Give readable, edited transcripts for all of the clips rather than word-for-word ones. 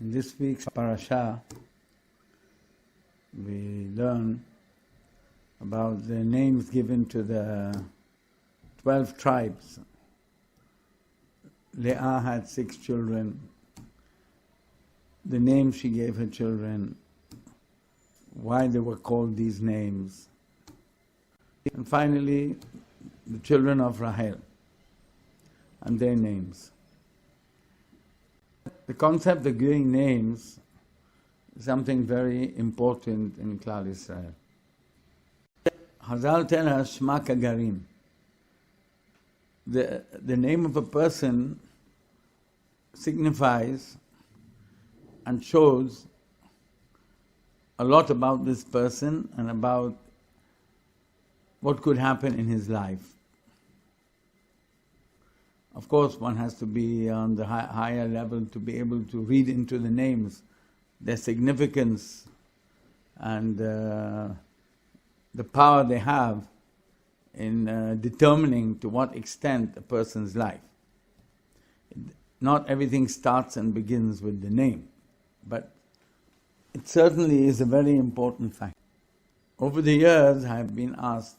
In this week's parasha, we learn about the names given to the 12 tribes. Leah had 6 children. The names she gave her children, why they were called these names. And finally, the children of Rahel and their names. The concept of giving names is something very important in Klal Yisrael. Chazal tell us, Shema Kagarim. The name of a person signifies and shows a lot about this person and about what could happen in his life. Of course, one has to be on the higher level to be able to read into the names, their significance and the power they have in determining to what extent a person's life. Not everything starts and begins with the name, but it certainly is a very important fact. Over the years, I have been asked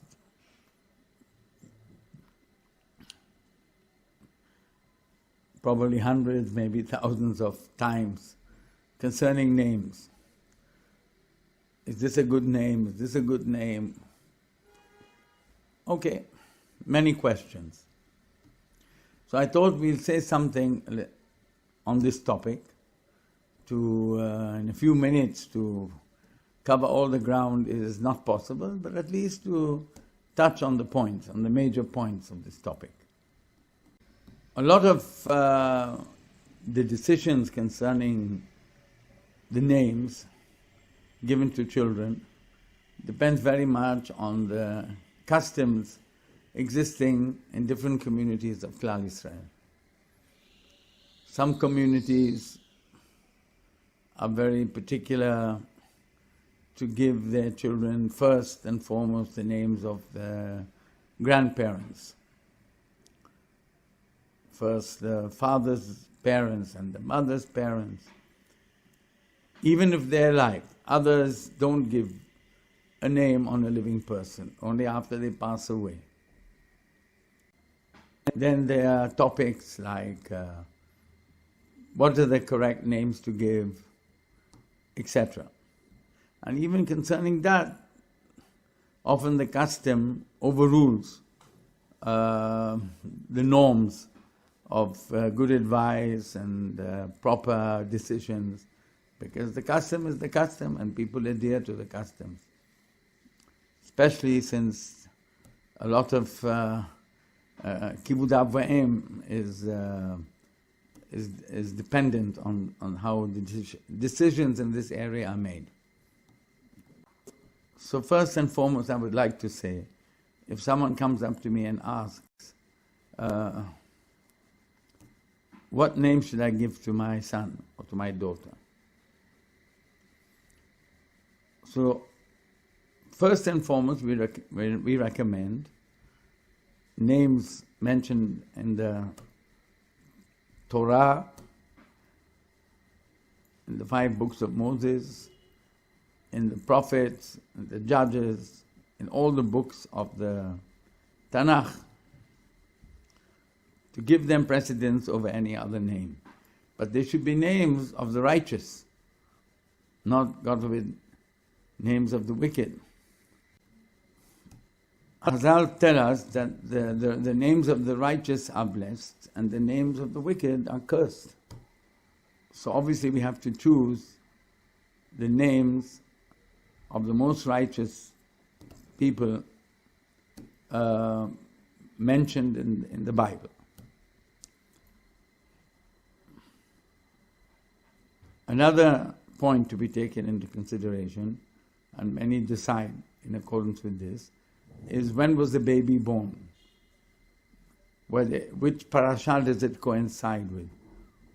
probably hundreds, maybe thousands of times concerning names. Is this a good name? Is this a good name? Okay, many questions. So I thought we'll say something on this topic to, in a few minutes, to cover all the ground is not possible, but at least to touch on the points, on the major points of this topic. A lot of the decisions concerning the names given to children depends very much on the customs existing in different communities of Klal Yisrael. Some communities are very particular to give their children first and foremost the names of the grandparents. First the father's parents and the mother's parents. Even if they're alive, others don't give a name on a living person, only after they pass away. Then there are topics like what are the correct names to give, etc. And even concerning that, often the custom overrules the norms of good advice and proper decisions, because the custom is the custom and people adhere to the customs. Especially since a lot of Kibud Av V'Em is dependent on how the decisions in this area are made. So first and foremost, I would like to say, if someone comes up to me and asks, what name should I give to my son or to my daughter? So, first and foremost, we recommend names mentioned in the Torah, in the 5 books of Moses, in the prophets, in the judges, in all the books of the Tanakh, to give them precedence over any other name. But they should be names of the righteous, not, God forbid, names of the wicked. Chazal tell us that the names of the righteous are blessed and the names of the wicked are cursed. So obviously we have to choose the names of the most righteous people mentioned in the Bible. Another point to be taken into consideration, and many decide in accordance with this, is when was the baby born? Which parasha does it coincide with?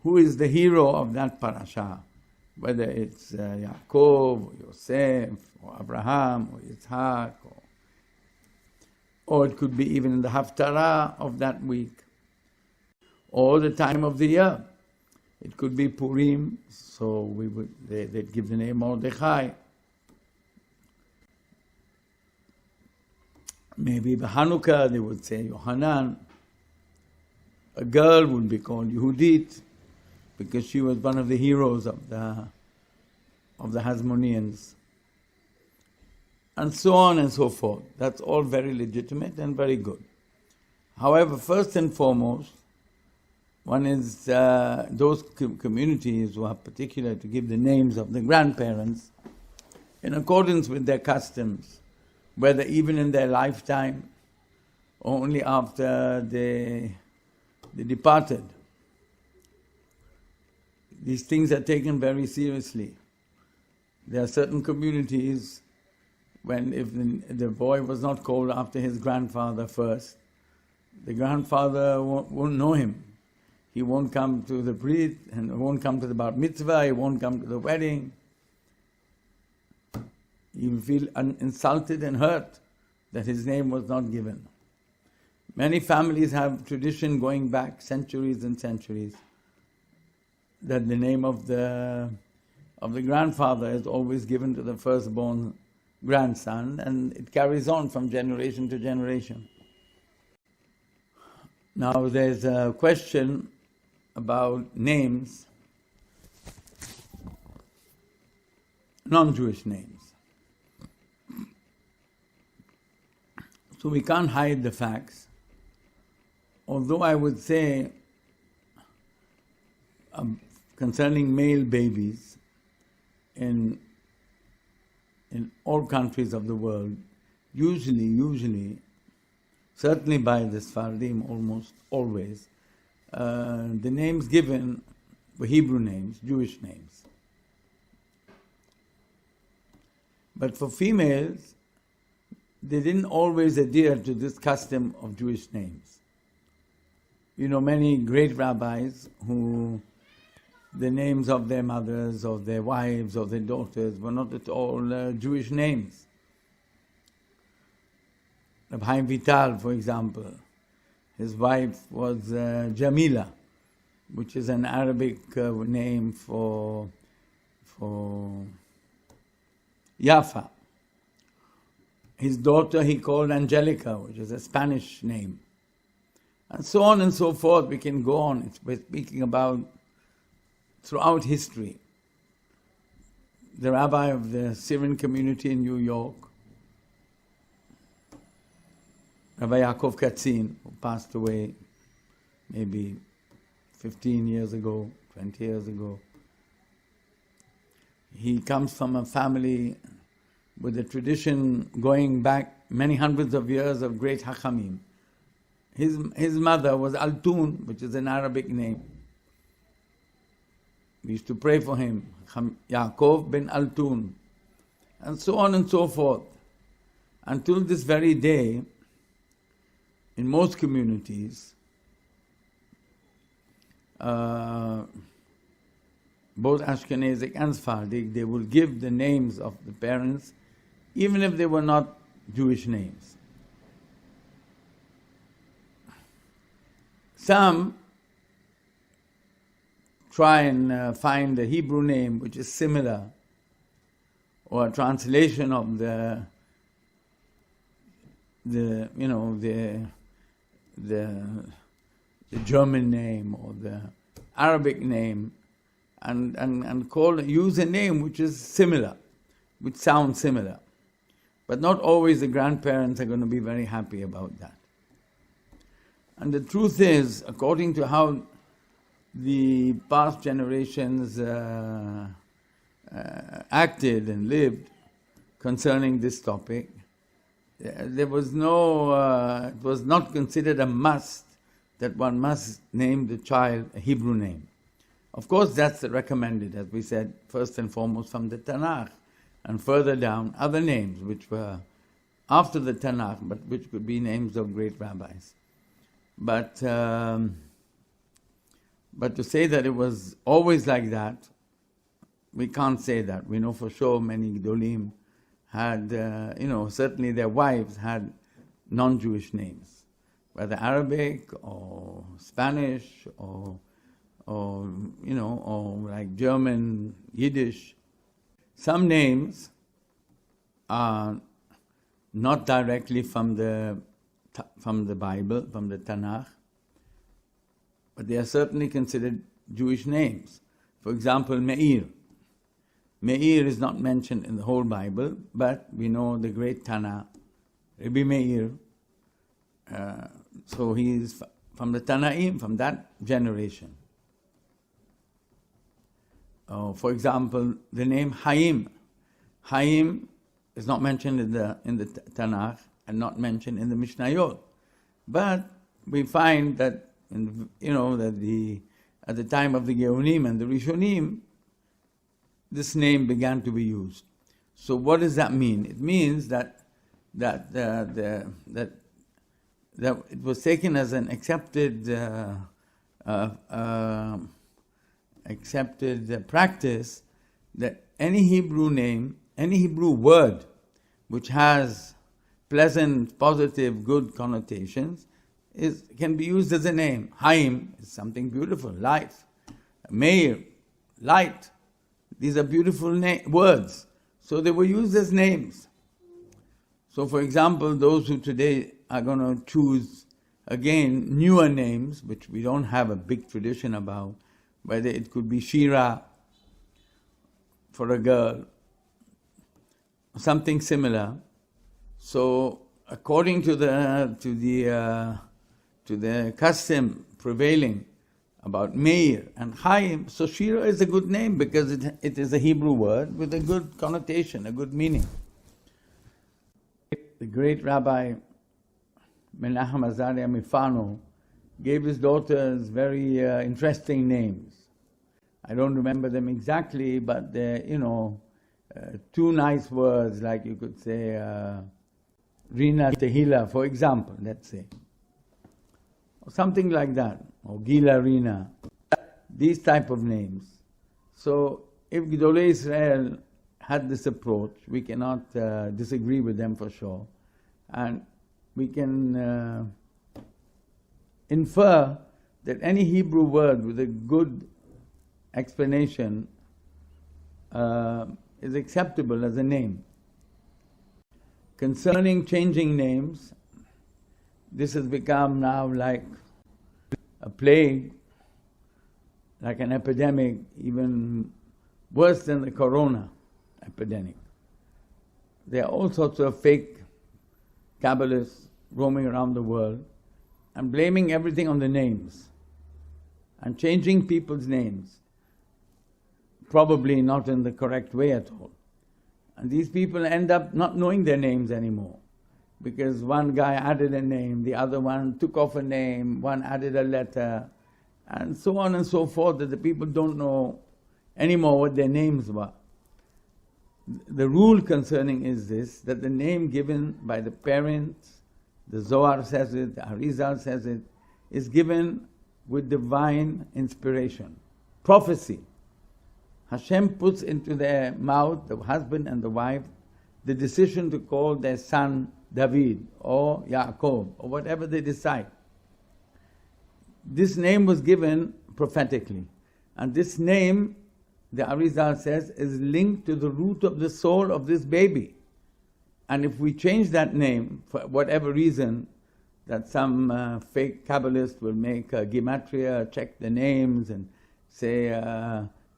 Who is the hero of that parasha? Whether it's Yaakov, or Yosef, or Abraham, or Yitzhak, or it could be even in the Haftarah of that week, or the time of the year. It could be Purim, so they'd give the name Mordechai. Maybe by Hanukkah they would say Yohanan. A girl would be called Yehudit, because she was one of the heroes of the Hasmoneans. And so on and so forth. That's all very legitimate and very good. However, first and foremost, one is those communities who are particular to give the names of the grandparents in accordance with their customs, whether even in their lifetime or only after they departed. These things are taken very seriously. There are certain communities when if the boy was not called after his grandfather first, the grandfather won't know him. He won't come to the brit, and won't come to the bar mitzvah, he won't come to the wedding. He will feel insulted and hurt that his name was not given. Many families have tradition going back centuries and centuries that the name of the grandfather is always given to the firstborn grandson, and it carries on from generation to generation. Now there's a question about names, non-Jewish names. So we can't hide the facts. Although I would say concerning male babies in all countries of the world, usually, certainly by the Sfardim almost always, the names given were Hebrew names, Jewish names. But for females, they didn't always adhere to this custom of Jewish names. You know, many great rabbis who the names of their mothers or their wives or their daughters were not at all Jewish names. Rabbi Chaim Vital, for example, his wife was Jamila, which is an Arabic name for Yafa. His daughter he called Angelica, which is a Spanish name. And so on and so forth. We can go on. We're speaking about throughout history. The rabbi of the Syrian community in New York, Rabbi Yaakov Katzin, who passed away maybe 15 years ago, 20 years ago. He comes from a family with a tradition going back many hundreds of years of great Hachamim. His mother was Altun, which is an Arabic name. We used to pray for him, Yaakov ben Altun, and so on and so forth. Until this very day, in most communities, both Ashkenazic and Sephardic, they will give the names of the parents, even if they were not Jewish names. Some try and find a Hebrew name which is similar, or a translation of the German name or the Arabic name, and use a name which is similar, which sounds similar. But not always the grandparents are going to be very happy about that. And the truth is, according to how the past generations acted and lived concerning this topic, it was not considered a must that one must name the child a Hebrew name. Of course, that's recommended, as we said, first and foremost from the Tanakh, and further down, other names which were after the Tanakh, but which could be names of great rabbis. But to say that it was always like that, we can't say that. We know for sure many Gdolim had, certainly their wives had non-Jewish names, whether Arabic or Spanish or or or like German, Yiddish. Some names are not directly from the Bible, from the Tanakh, but they are certainly considered Jewish names. For example, Meir. Meir is not mentioned in the whole Bible, but we know the great Tana, Rabbi Meir. So he is from the Tanaim, from that generation. For example, the name Haim. Haim is not mentioned in the Tanakh and not mentioned in the Mishnayot, but we find that at the time of the Geonim and the Rishonim, this name began to be used. So what does that mean? It means that it was taken as an accepted practice that any Hebrew name, any Hebrew word which has pleasant, positive, good connotations can be used as a name. Haim is something beautiful, life. Meir, light. These are beautiful words. So they were used as names. So for example, those who today are going to choose, again, newer names, which we don't have a big tradition about, whether it could be Shira for a girl, something similar. So according to the custom prevailing about Meir and Chaim, so Shira is a good name because it is a Hebrew word with a good connotation, a good meaning. The great Rabbi Menachem Azaria Mifano gave his daughters very interesting names. I don't remember them exactly, but they're, two nice words, like you could say, Rina Tehila, for example, let's say. Or something like that, or Gila Rina, these type of names. So if Gedolei Israel had this approach, we cannot disagree with them for sure, and we can infer that any Hebrew word with a good explanation is acceptable as a name. Concerning changing names, this has become now like a plague, like an epidemic, even worse than the corona epidemic. There are all sorts of fake Kabbalists roaming around the world and blaming everything on the names and changing people's names, probably not in the correct way at all. And these people end up not knowing their names anymore, because one guy added a name, the other one took off a name, one added a letter, and so on and so forth, that the people don't know anymore what their names were. The rule concerning is this, that the name given by the parents, the Zohar says it, the Arizal says it, is given with divine inspiration, prophecy. Hashem puts into their mouth, the husband and the wife, the decision to call their son David or Yaakov or whatever they decide. This name was given prophetically, and this name, the Arizal says, is linked to the root of the soul of this baby. And if we change that name, for whatever reason, that some fake Kabbalist will make a gematria, check the names and say,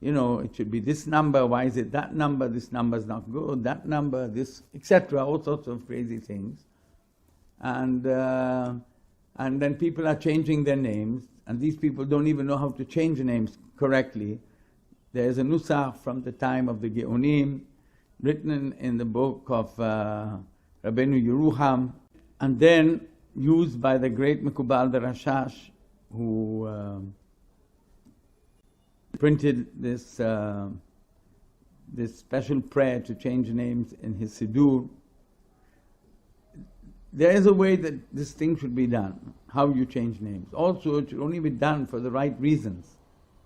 it should be this number, why is it that number, this number is not good, that number, this, etc., all sorts of crazy things. And then people are changing their names, and these people don't even know how to change names correctly. There is a nusach from the time of the Geonim, written in the book of Rabbeinu Yerucham, and then used by the great Mekubal the Rashash, who printed this special prayer to change names in his Siddur. There is a way that this thing should be done, how you change names. Also, it should only be done for the right reasons.